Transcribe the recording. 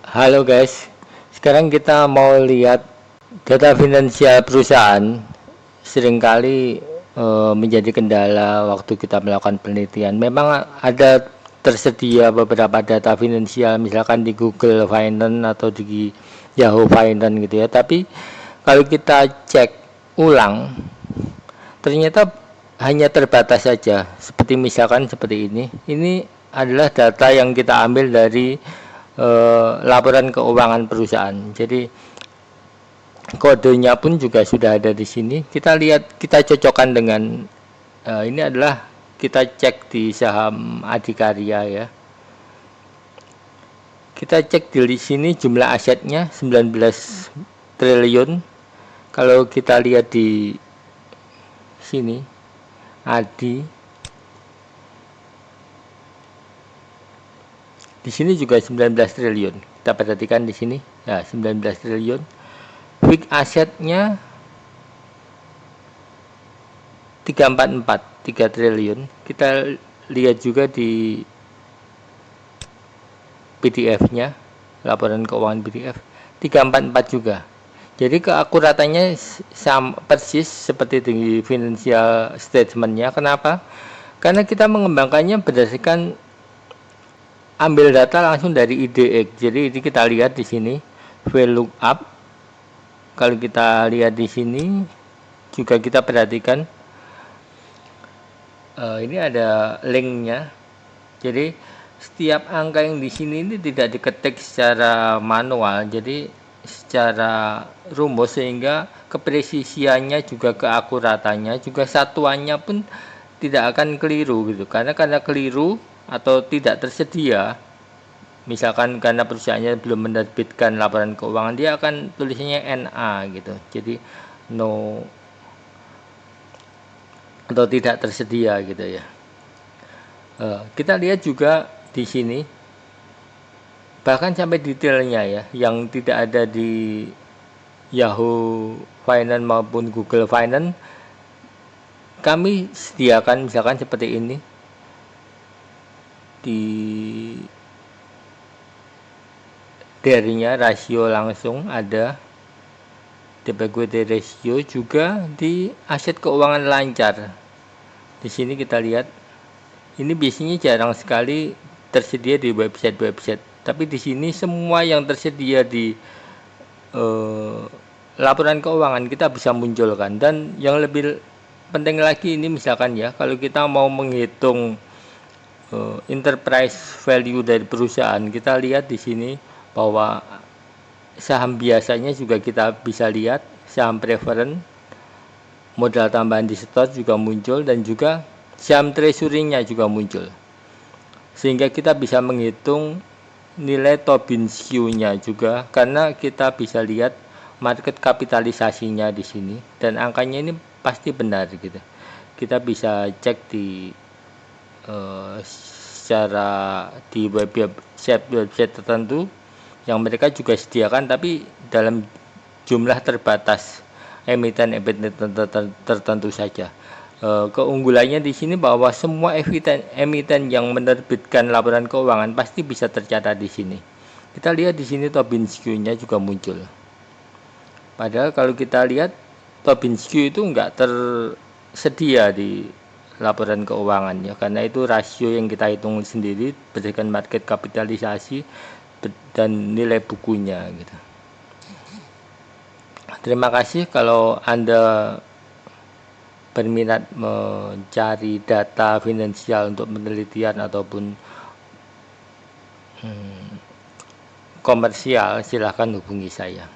Halo guys, sekarang kita mau lihat data finansial perusahaan. Seringkali menjadi kendala waktu kita melakukan penelitian. Memang ada tersedia beberapa data finansial, misalkan di Google Finance atau di Yahoo Finance gitu ya. Tapi kalau kita cek ulang, ternyata hanya terbatas saja. Seperti misalkan seperti ini. Ini adalah data yang kita ambil dari laporan keuangan perusahaan. Jadi kodenya pun juga sudah ada di sini. Kita lihat, kita cocokkan dengan ini adalah kita cek di saham Adikarya ya. Kita cek di sini jumlah asetnya 19 triliun. Kalau kita lihat di sini Adi, di sini juga 19 triliun. Kita perhatikan di sini, ya 19 triliun. Fixed asetnya 3 triliun. Kita lihat juga di PDF-nya, laporan keuangan PDF 344 juga. Jadi keakuratannya sama persis seperti di financial statement-nya. Kenapa? Karena kita mengembangkannya berdasarkan ambil data langsung dari IDX. Jadi ini kita lihat di sini VLOOKUP. Kalau kita lihat di sini juga kita perhatikan ini ada linknya. Jadi setiap angka yang di sini ini tidak diketik secara manual, jadi secara rumus, sehingga kepresisiannya juga keakuratannya juga satuannya pun tidak akan keliru gitu. Karena keliru atau tidak tersedia, misalkan karena perusahaannya belum menerbitkan laporan keuangan, dia akan tulisannya NA gitu. Jadi no atau tidak tersedia gitu ya. Kita lihat juga di sini bahkan sampai detailnya ya, yang tidak ada di Yahoo Finance maupun Google Finance kami sediakan. Misalkan seperti ini di darinya rasio langsung ada, debt equity ratio juga, di aset keuangan lancar. Di sini kita lihat ini biasanya jarang sekali tersedia di website-website, tapi di sini semua yang tersedia di laporan keuangan kita bisa munculkan. Dan yang lebih penting lagi ini, misalkan ya, kalau kita mau menghitung enterprise value dari perusahaan, kita lihat di sini bahwa saham biasanya juga kita bisa lihat, saham preference, modal tambahan di store juga muncul, dan juga saham treasury-nya juga muncul, sehingga kita bisa menghitung nilai Tobin Q-nya juga, karena kita bisa lihat market kapitalisasinya di sini, dan angkanya ini pasti benar gitu. Kita bisa cek di secara di website tertentu yang mereka juga sediakan, tapi dalam jumlah terbatas, emiten tertentu saja. Keunggulannya di sini bahwa semua emiten yang menerbitkan laporan keuangan pasti bisa tercatat di sini. Kita lihat di sini Tobin Q-nya juga muncul. Padahal kalau kita lihat Tobin Q itu enggak tersedia di laporan keuangan ya, karena itu rasio yang kita hitung sendiri berdasarkan market kapitalisasi dan nilai bukunya gitu. Terima kasih. Kalau Anda berminat mencari data finansial untuk penelitian ataupun komersial, silahkan hubungi saya.